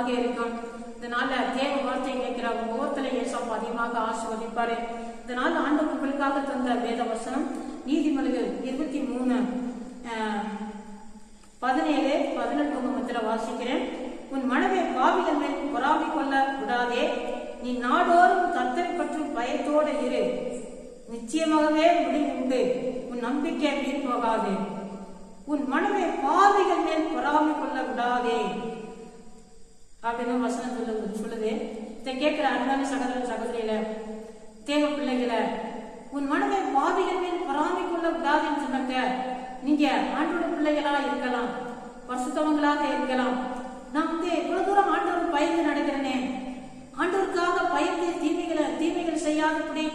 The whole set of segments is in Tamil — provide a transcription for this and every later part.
ஆசீர்வாதமாக இருக்கும். இதனால தேவ வார்த்தை கேட்கிற முகத்துல ஏசப்பா அதிகமாக ஆசீர்வதிப்பாரு. இதனால ஆண்டவர் உங்களுக்காக தந்த வேத வசனம் நீதிமொழிகள் 23:17-18 வாசிக்கிறேன். உன் மனதை பாவிகள் மேல் பொறாமை கொள்ள விடாதே. நீ நாடோறும் கர்த்தரை பற்றி பயத்தோடு இரு. நிச்சயமாகவே முடிவு உண்டு. உன் நம்பிக்கை வீண் போகாது. உன் மனதை பாவிகள் மேல் பொறாமை கொள்ள விடாதே அப்படின்னு வசனம் சொல்லுது. இதை கேட்கிற அன்பான சகோதர சகோதரியில தேவ பிள்ளைகளை, உன் மனதை பாவிகள் மேல் பொறாமை கொள்ள விடாதுன்னு சொன்னாங்க. நீங்க ஆண்டோட பிள்ளைகளா இருக்கலாம், பரிசுத்தவங்களாக இருக்கலாம். நான் இவ்வளவு தூரம் ஆண்டவர் பயந்து நடக்கிறேனே, ஆண்டவருக்காக பயந்து தீமைகளை செய்யாதபடி,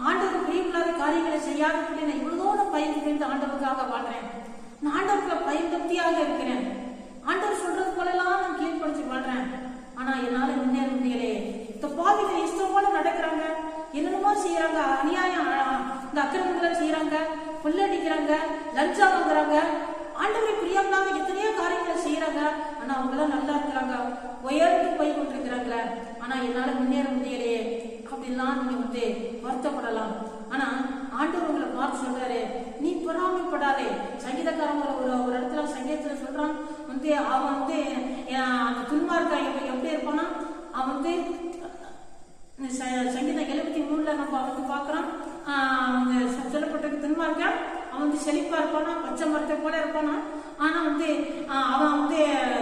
ஆண்டவர் பிரியமில்லாத காரியங்களை செய்யாதபடி நான் இவ்வளவு தூரம் பயந்து ஆண்டவருக்காக வாழ்றேன். நான் ஆண்டவருக்கு பயபக்தியாக இருக்கிறேன். ஆண்டவர் சொல்றது போலலாம் நான் கீழ்படிச்சு வாழ்றேன். ஆனா என்னால முன்னேற முடியலையே. இந்த பாவிகள் இஷ்டம் போல நடக்கிறாங்க, என்னென்னமோ செய்யறாங்க, அநியாயம் இந்த அக்கிரமங்களை செய்யறாங்க, கொள்ளடிக்கிறாங்க, லஞ்சம் வாங்குறாங்க, ஆண்டவரை பிரியமில்லாம எத்தனையோ காரியங்களை செய்யறாங்க. ஆனா அவங்க எல்லாம் நல்லா இருக்கிறாங்க, உயர்ந்து போய் கொண்டிருக்கிறாங்களே. ஆனா என்னால முன்னேற முடியலையே அப்படின்லாம் நீங்க வருத்தப்படலாம். ஆனா ஆண்டவர் உங்களை பார்த்து சொல்றாரு, நீ பொறாமைப்படாதே. சங்கீதக்காரங்க ஒரு இடத்துல சங்கீதத்துல சொல்றான், அவன் அந்த துன்மார்க்கா எப்படி இருப்பானா, அவன் சங்கீதம் 73 நம்ம பாக்குறோம். சொல்லப்பட்ட துன்மார்க்கா அவன் செழிப்பா இருப்பானா, பச்சை மரத்தை போல இருப்பானா. ஆனா அவன்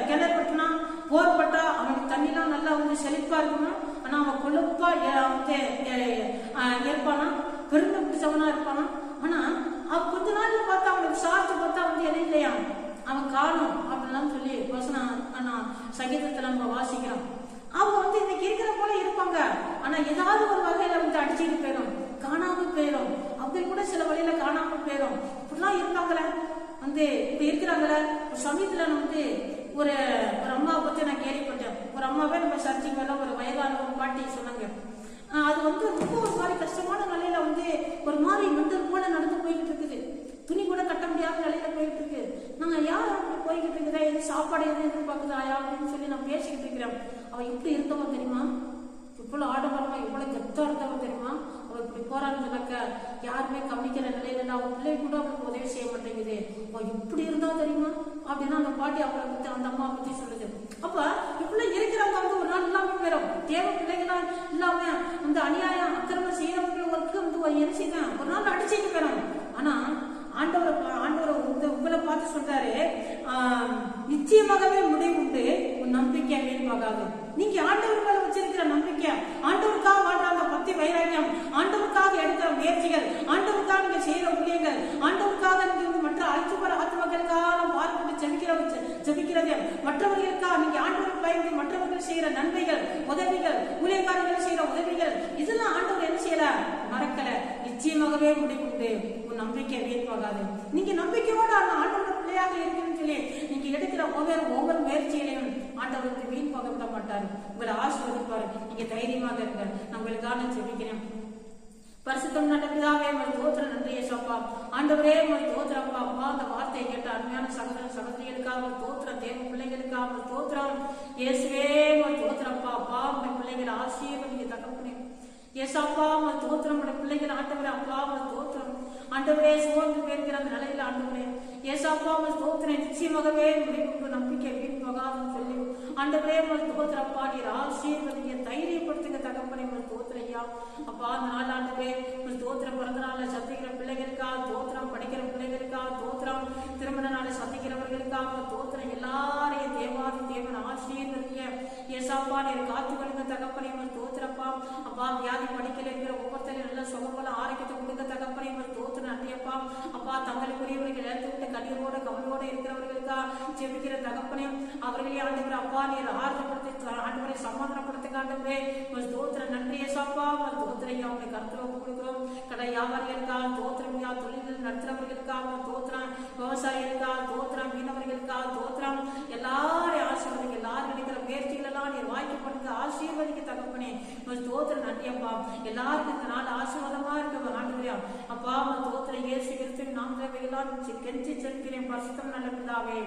கிணறு பட்டினா போர் பட்டா அவனுக்கு தண்ணிலாம் நல்லா செழிப்பா இருக்கணும். ஆனா அவன் கொழுப்பா இருப்பானா, பெருமை பிடிச்சவனா இருப்பானா. ஆனா அவன் கொஞ்ச நாள்ல பார்த்தா அவனுக்கு சாப்பிட்டு பார்த்தா என்ன இல்லையா, அவன் காணும் அப்படின்லாம் சொல்லி சங்கீதத்துல நம்ம வாசிக்கிறோம். அவங்க இன்னைக்கு இருக்கிற போல இருப்பாங்க. ஆனா ஏதாவது ஒரு வகையில அடிச்சுட்டு போயிடும், காணாம போயிடும். அப்படி கூட சில வழியில காணாம போயிடும். இப்படிலாம் இருப்பாங்களே இப்ப இருக்கிறாங்களே. ஒரு சமயத்துல ஒரு அம்மாவை பத்தி நான் கேள்விப்பட்டேன். ஒரு அம்மாவே நம்ம சர்ச்சைக்கு மேல ஒரு வயதான ஒரு பாட்டி சொன்னாங்க. அது ரொம்ப ஒரு மாதிரி கஷ்டமான நிலையில ஒரு மாதிரி மெண்டல் போல நடந்து போய்கிட்டு இருக்குது. துணி கூட கட்ட முடியாத நிலையில போயிட்டு இருக்கு. நாங்க யார் அப்படி போய்கிட்டு இருக்குதா, எது சாப்பாடு எது எதிர்பார்க்குதா அப்படின்னு சொல்லி நான் பேசிக்கிட்டு இருக்கிறேன். அவ எப்படி இருந்தவ தெரியுமா, இவ்வளவு ஆடம்பரமா இவ்வளவு கெத்தா இருந்தவ தெரியுமா. அவ இப்படி போறான்னு சொன்னாக்க யாருமே கவனிக்கிற நிலையில அவ பிள்ளை கூட அவளுக்கு உதவி செய்ய மாட்டேங்குது. அவ இப்படி இருந்தா தெரியுமா அப்படின்னா அந்த பாட்டி அவளை பத்தி அந்த அம்மா பத்தி சொல்லுது. அப்ப இவ்வளவு இருக்கிறவங்க ஒரு நாள் இல்லாம போயிடும். தேவ பிள்ளைகளா இல்லாம அநியாயம் அக்கிரமம் செய்யறவங்களுக்கு என்ன செய்யலாம், ஒரு நாள் அடிச்சுட்டு போயிடும். ஆனா ஆண்டவர் உங்களை பார்த்து சொல்றாரு, நிச்சயமாகவே முடிவு உண்டு. உன் நம்பிக்கை வீண் போகாது. நீங்க ஆண்டவர் மேல வச்சிருக்கிற நம்பிக்கை, ஆண்டவருக்காக வாழ்ற அந்த பக்தி வைராக்கியம், ஆண்டவருக்காக எடுக்கிற முயற்சிகள், ஆண்டவருக்காக நீங்க செய்யற ஊழியர்கள், ஆண்டவருக்காக நீங்க மற்ற அழைச்சுபட ஆத்மக்களுக்காக பார்த்துட்டு ஜெபிக்கிறது, மற்றவர்களுக்காக நீங்க ஆண்டவர் பயந்து மற்றவர்கள் செய்யற நன்மைகள், உதவிகள், ஊழியக்காரர்கள் செய்யற உதவிகள், இதெல்லாம் ஆண்டவர் என்ன செய்யற மறக்கல. நிச்சயமாகவே முடிவுண்டு. உன் நம்பிக்கை வீண் போகாது. நீங்க நம்பிக்கையோட ஆண்டவர் பிள்ளையாக இருக்குன்னு சொல்லி நீங்க எடுக்கிற ஒவ்வொரு முயற்சிகளையும் ஆண்டவருக்கு வீண் போக விட மாட்டாரு. உங்களை ஆசீர்வதிப்பாரு. நீங்க தைரியமாக இருங்க. நம்மளுக்காக ஜெபிக்கிறேன். பரிசுத்தம் நடக்குதாவே தோத்திர நன்றி ஏசப்பா. ஆண்டவரே தோத்திரப்பா. அப்பா அந்த வார்த்தையை கேட்ட அருமையான சகோதர சகோதரிகளுக்காக தோத்திர, தேவ பிள்ளைகளுக்காக தோத்திரம். இயேசுவே தோத்திரப்பா. அப்பா உங்க பிள்ளைகளை ஆசீர்வதிங்க தகப்பனே. ஏசப்பா தோத்திரம். பிள்ளைகள் ஆண்டவரே அப்பா தோத்திரம். ஆண்டவரே சோர்ந்து போயிருக்கிற அந்த நிலையில ஆண்டவரே ஏசப்பா தோத்திரம். நிச்சயமாகவே முடிவுக்கு நம்பிக்கை வீண் போகாதுன்னு சொல்லி ஆண்டவரே தோத்திரப்பா நீர் ஆசீர்வதிங்க, தைரியப்படுத்துங்க தகப்பனே. தோத்திரையா அப்பா அந்த நாள் ஆண்டவரே தோத்திரம். பிறந்த நாள சந்திக்கிற பிள்ளைகளுக்கா தோத்திரம், படிக்கிற பிள்ளைகளுக்கா தோத்திரம், திருமண நாளை சந்திக்கிறவர்களுக்காக தோத்திரம். எல்லாரையும் தேவாதி தேவன் ஆசீர்வதிங்க ஏசப்பா நீர் காத்து கொள்ளுங்க தகப்பனே. தோத்திரப்பா அப்பா வியாதி படிக்கல இருக்கிற ஒவ்வொருத்தரையும் நல்ல சுகமான ஆரோக்கியத்தை கொடுங்க தகப்பனே. தோத்திரம் நன்றியப்பா. அப்பா தங்களுக்குரியவர்கள் எடுத்து விட்டு கண்ணீரோட கவலையோட இருக்கிறவர்களுக்கா ஜெபிக்கிற தகப்பனே. அவர்களே ஆண்டவரே அப்பா நீர் ஆறுதப்படுத்தி ஆண்டவரை சமாதானப்படுத்துங்க ஆண்டவரே. தோத்திரம் நன்றி ஏசப்பா. தோத்திரையா உங்களை கருத்துல கொடுக்கிறோம். கடை வியாபாரிகளுக்கா தோத்திரம், தொழில்கள் நடத்துறவர்களுக்காக தோத்திரம், விவசாயிகளுக்கா தோத்திரம், மீனவர்களுக்கா தோத்திரம். எல்லாரையும் ஆசீர்வதிங்க. எல்லாரும் நினைக்கிற முயற்சிகள் எல்லாம் நீர் வாய்க்கப்படுங்க, ஆசீர்வதிக்க தகப்பனே. தோத்திரம் நன்றியப்பா. எல்லாருக்கும் இந்த நாள் ஆசீர்வாதமா இருக்க ஆண்டவரே அப்பா. தோத்திரம் இயேசு கிறிஸ்துவின் நாமத்திலே எல்லாம் கெஞ்சி செல்கிறேன். பரிசுத்தம் நல்ல பிதாவே.